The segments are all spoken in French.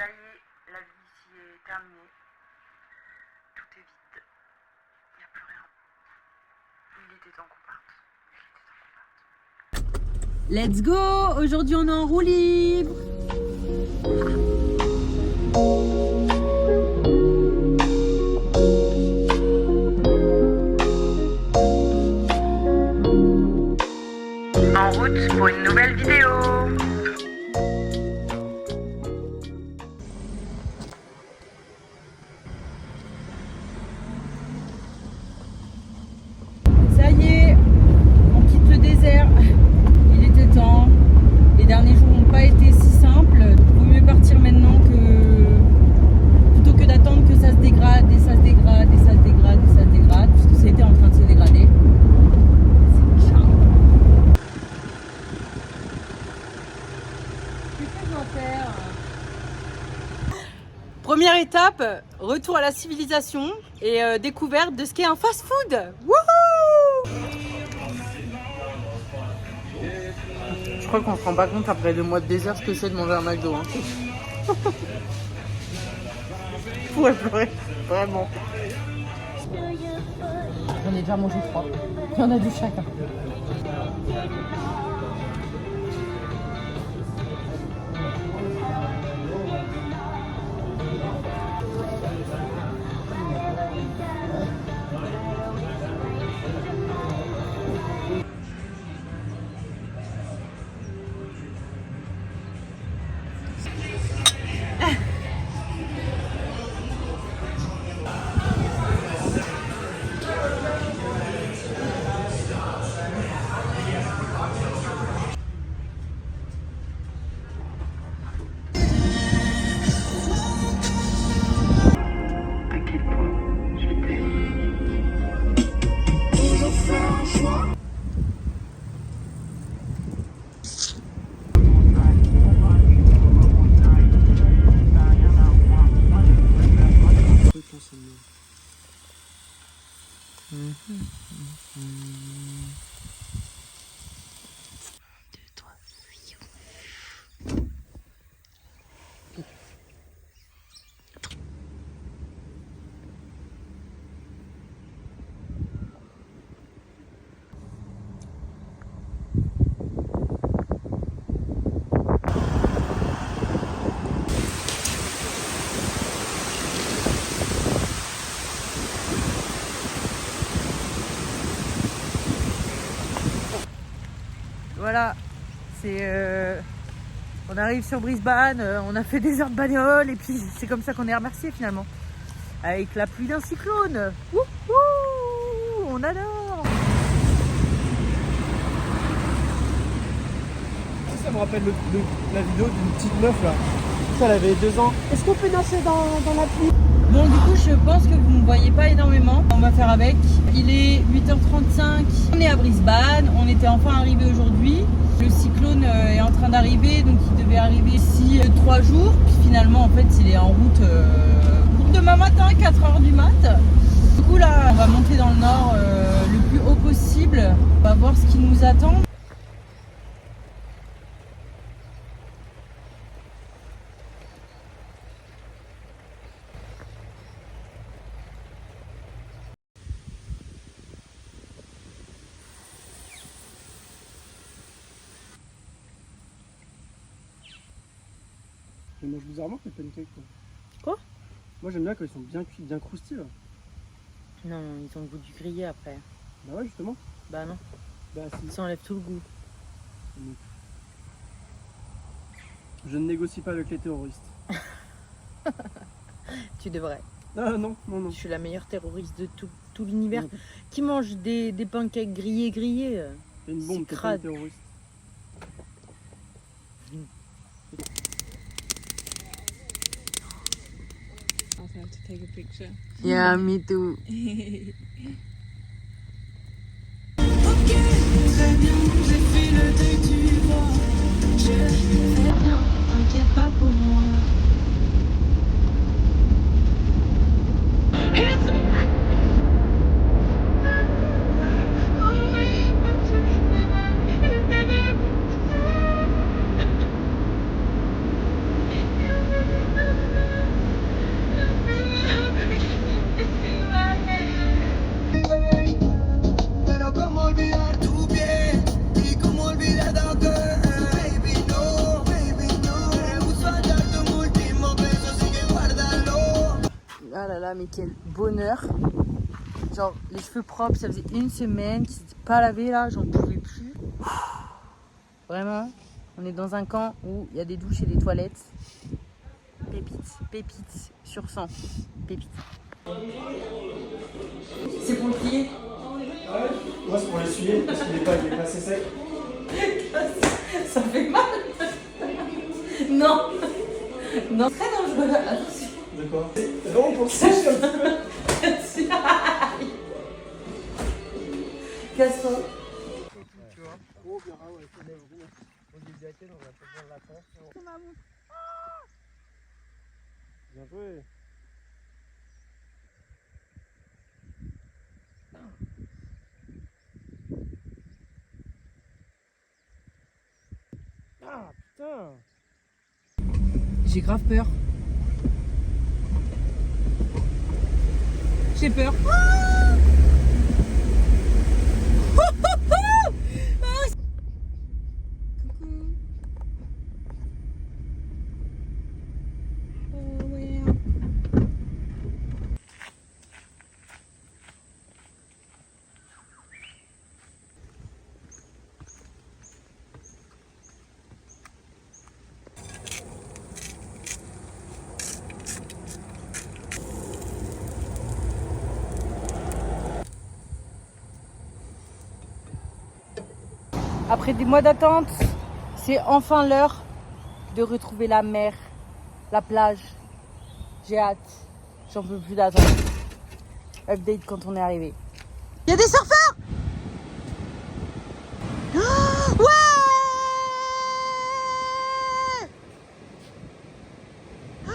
Ça y est, la vie ici est terminée. Tout est vide. Il n'y a plus rien. Il était temps qu'on parte. Let's go! Aujourd'hui on est en roue libre! En route pour une nouvelle vidéo. Ça y est, on quitte le désert. Il était temps. Les derniers jours n'ont pas été si simples. Il vaut mieux partir maintenant plutôt que d'attendre que ça se dégrade et ça se dégrade et ça se dégrade et ça se dégrade, puisque ça a été en train de se dégrader. C'est ciao. Qu'est-ce que je dois faire? Première étape, retour à la civilisation et découverte de ce qu'est un fast-food. Wouhou! Je crois qu'on se rend pas compte après 2 mois de désert ce que c'est de manger un McDo. Hein. Je pourrais pleurer, vraiment. J'en ai déjà mangé 3. Il y en a du chacun. Voilà, on arrive sur Brisbane, on a fait des heures de bagnole et puis c'est comme ça qu'on est remercié finalement. Avec la pluie d'un cyclone. Wouhou, on adore. Ça me rappelle la vidéo d'une petite meuf là. Elle avait 2 ans. Est-ce qu'on peut danser dans la pluie? Bon, du coup, je pense que vous ne me voyez pas énormément. On va faire avec. Il est 8h35. On est à Brisbane. On était enfin arrivé aujourd'hui. Le cyclone est en train d'arriver. Donc, il devait arriver ici 3 jours. Puis finalement, en fait, il est en route pour demain matin, 4h du mat. Du coup, là, on va monter dans le nord le plus haut possible. On va voir ce qui nous attend. Je mange bizarrement les pancakes. Quoi? Moi j'aime bien quand ils sont bien cuits, bien croustillés. Là. Non, ils ont le goût du grillé après. Bah ouais justement. Bah non, Bah si. ça enlève tout le goût. Je ne négocie pas avec les terroristes. Tu devrais. Ah non, non, non. Je suis la meilleure terroriste de tout l'univers. Qui mange des pancakes grillés. C'est une bombe, c'est t'es pas crade. une terroriste. Also have to take a picture. Yeah, me too. T'inquiète pas pour moi. là, mais quel bonheur. Genre, les cheveux propres, ça faisait une semaine qu'ils n'étaient pas lavés là, j'en pouvais plus. Vraiment, on est dans un camp où il y a des douches et des toilettes. Pépites sur 100. Pépites. C'est pour le plier. Ouais, moi c'est pour l'essuyer parce qu'il est pas assez sec. Ça fait mal. Non. Non, très dangereux. Attention. D'accord. C'est vraiment pour le sécher un petit peu. Casse-toi. Tu vois. Oh, bien, ah ouais, c'est bien. Au début de la tête, on a pas besoin de la tête. Bien joué. Ah putain. J'ai grave peur. J'ai peur. Après des mois d'attente, c'est enfin l'heure de retrouver la mer, la plage. J'ai hâte, j'en peux plus d'attendre. Update quand on est arrivé. Il y a des surfeurs! Oh, ouais! Ah!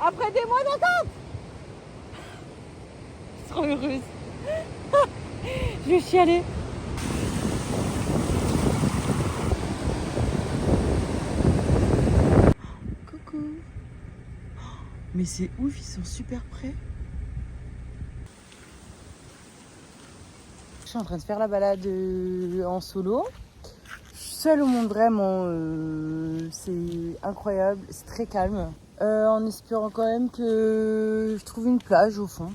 Après des mois d'attente! Je suis trop heureuse. Je vais chialer. Coucou. Mais c'est ouf, ils sont super près. Je suis en train de faire la balade en solo. Je suis seule au monde vraiment. C'est incroyable, c'est très calme. En espérant quand même que je trouve une plage au fond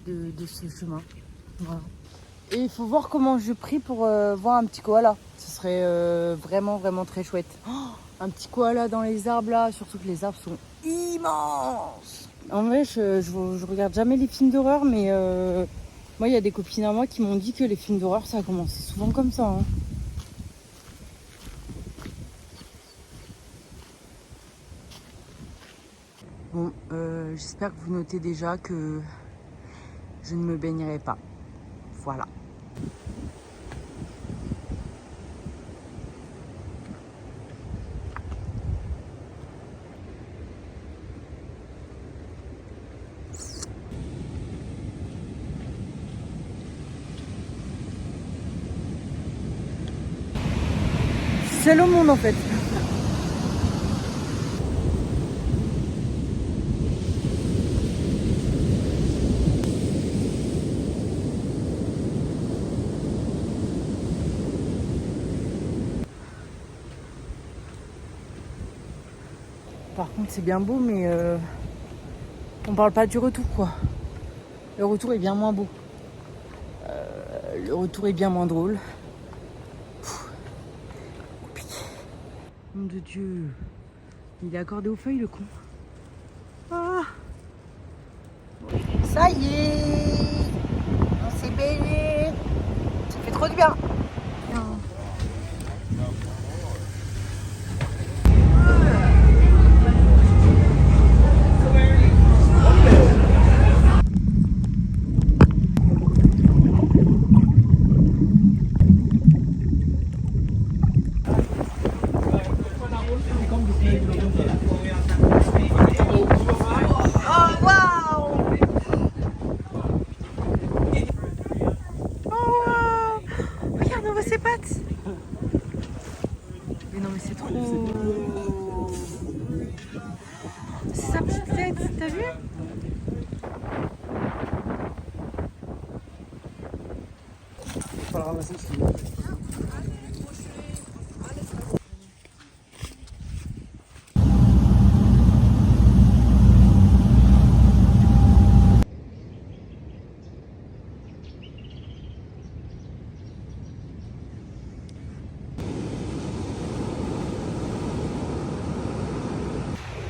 de ce chemin. Voilà. Et il faut voir comment je prie pour voir un petit koala. Ce serait vraiment très chouette. Oh, un petit koala dans les arbres là, surtout que les arbres sont immenses. En vrai, je regarde jamais les films d'horreur, mais moi il y a des copines à moi qui m'ont dit que les films d'horreur ça a commencé souvent comme ça. Hein. Bon, j'espère que vous notez déjà que je ne me baignerai pas. Voilà. Seul au monde en fait. Par contre c'est bien beau mais on parle pas du retour quoi. Le retour est bien moins beau. Le retour est bien moins drôle. Compliqué. Nom de Dieu. Il est accordé aux feuilles le con. Ah. Ça y est. On s'est baigné. Ça fait trop du bien. Ses pattes. Mais non mais c'est trop. C'est sa petite tête, t'as vu? Je vais la ramasser si tu veux.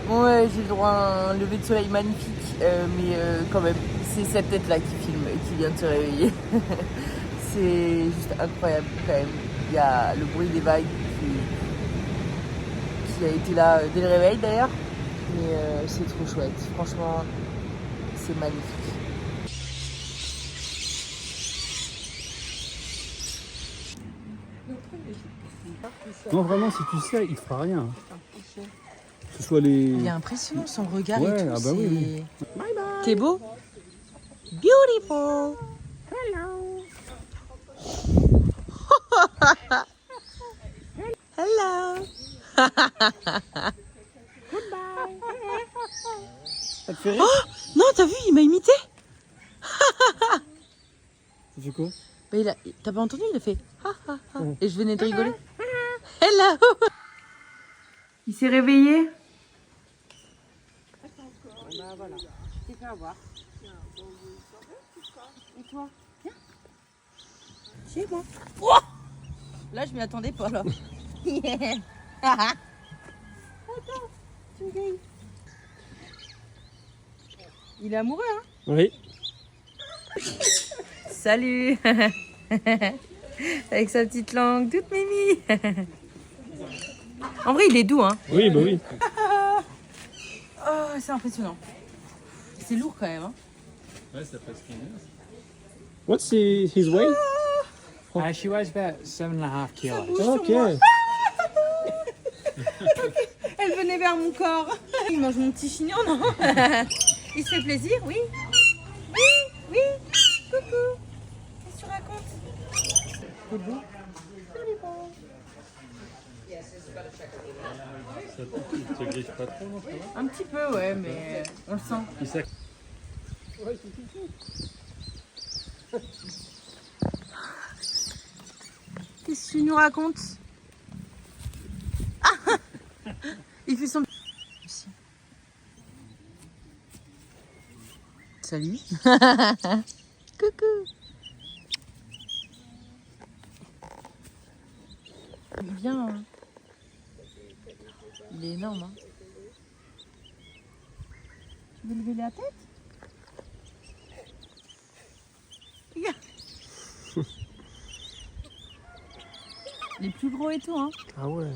Ouais, j'ai le droit à un lever de soleil magnifique, mais quand même, c'est cette tête-là qui filme et qui vient de se réveiller. C'est juste incroyable quand même. Il y a le bruit des vagues qui a été là dès le réveil d'ailleurs. Mais c'est trop chouette. Franchement, c'est magnifique. Non, vraiment, si tu sais, il fera rien. Que ce soit les. Il est impressionnant son regard Ouais, et tout. ah bah oui, oui. Bye bye. T'es beau? Beautiful. Hello. Hello. Ça te fait rire? Oh non, t'as vu, il m'a imité. Ça fait quoi? Bah, t'as pas entendu, il a fait ha ha ha. Ouais. Et je venais de rigoler. Hello. Il s'est réveillé. Bah voilà, je t'ai fait avoir. Et toi? Viens. Chez moi. Oh là, je m'y attendais pas là. Yeah. Attends, tu me gagnes. Il est amoureux, hein? Oui. Salut. Avec sa petite langue toute mimi. En vrai, il est doux, hein? Oui, bah oui. Oh, c'est impressionnant. C'est lourd quand même, hein? Ouais, ça passe bien. What's his weight? She weighs about 7.5 kilos. Ok. Elle venait vers mon corps. Il mange mon petit chignon, non? Il se fait plaisir, oui? Oui, oui. Coucou. Qu'est-ce que tu racontes? C'est beau. Ça te griffe pas trop, non? Ça va? Un petit peu, ouais, mais on le sent. Il sac. Qu'est-ce que tu nous racontes? Ah il fait son... Salut. Coucou. Il est bien. Hein. Il est énorme. Hein. Tu veux lever la tête? Regarde. Les plus gros et tout, hein. Ah ouais.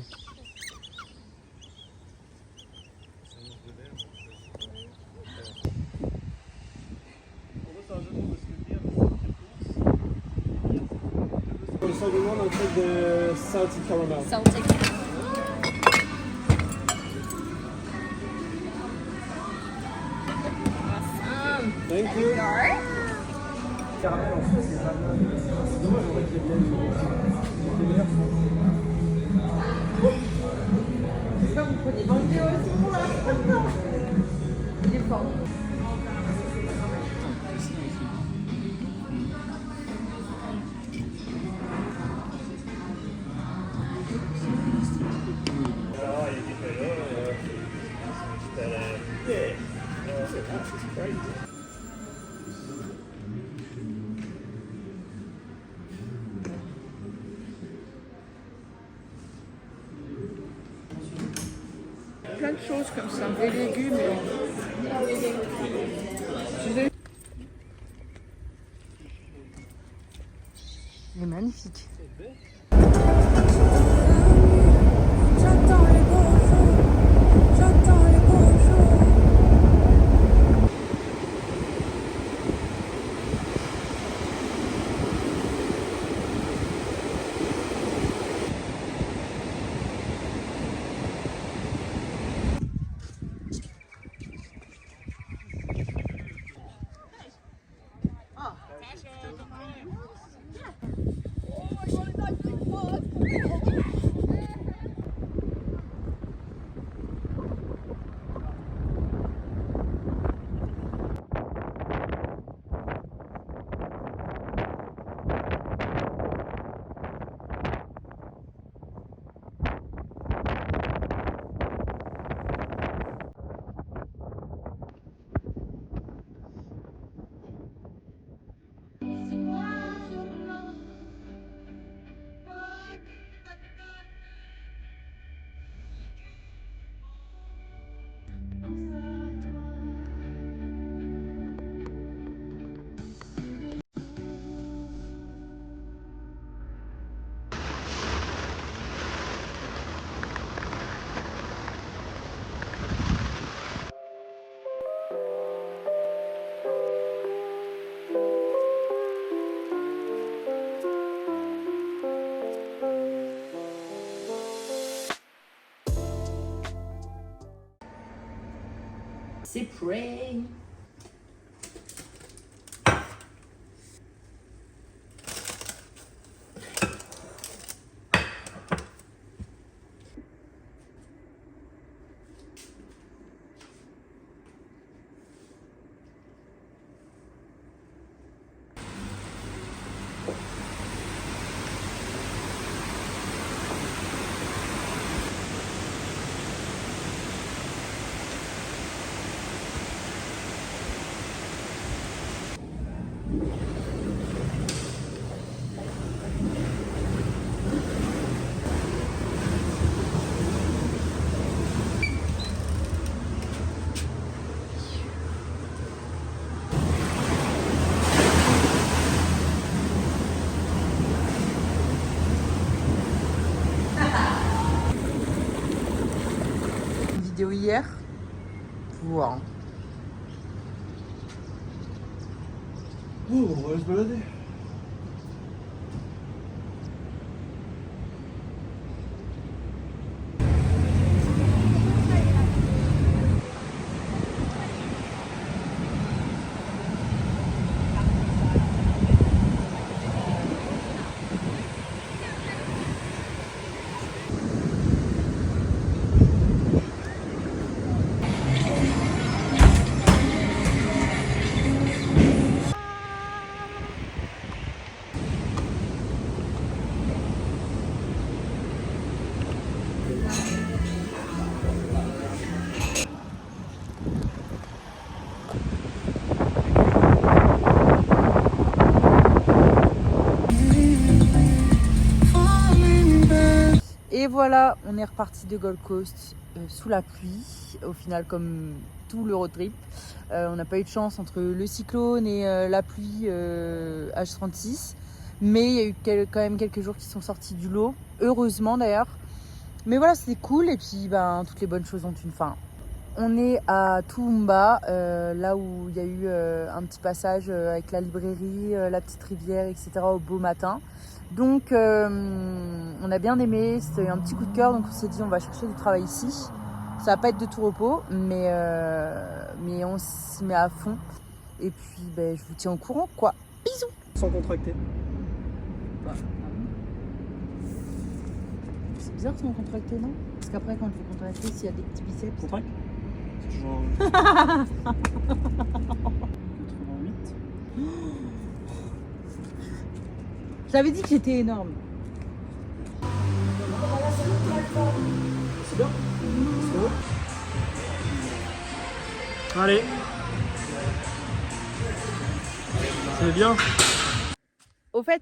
On demande un truc de salted caramel. Salted. Thank you. J'espère que vous prenez dans le vidéo aussi, là. Il est fort. Plein de choses comme ça, des légumes. Il est magnifique. J'entends les bonjours, j'entends les bonjours. C'est prêt. Hier pour voir. Oh, on va se balader. Et voilà, on est reparti de Gold Coast sous la pluie, au final comme tout le road trip. On n'a pas eu de chance entre le cyclone et la pluie H36, mais il y a eu quand même quelques jours qui sont sortis du lot, heureusement d'ailleurs. Mais voilà, c'était cool et puis ben, toutes les bonnes choses ont une fin. On est à Toowoomba, là où il y a eu un petit passage avec la librairie, la petite rivière, etc. au beau matin. Donc on a bien aimé, c'était un petit coup de cœur, donc on s'est dit on va chercher du travail ici. Ça va pas être de tout repos, mais on s'y met à fond. Et puis ben, je vous tiens au courant quoi. Bisous. Sans contracter. Bah, c'est bizarre sans contracter, non? Parce qu'après quand il faut contracter, s'il y a des petits biceps. Contract. C'est toujours 88. J'avais dit que j'étais énorme. C'est bien. C'est bon. Allez. C'est bien. Au fait,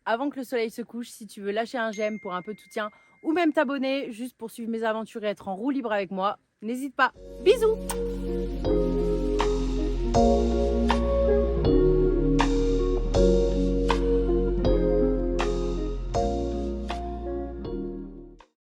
avant que le soleil se couche, si tu veux lâcher un j'aime pour un peu de soutien ou même t'abonner juste pour suivre mes aventures et être en roue libre avec moi, n'hésite pas. Bisous!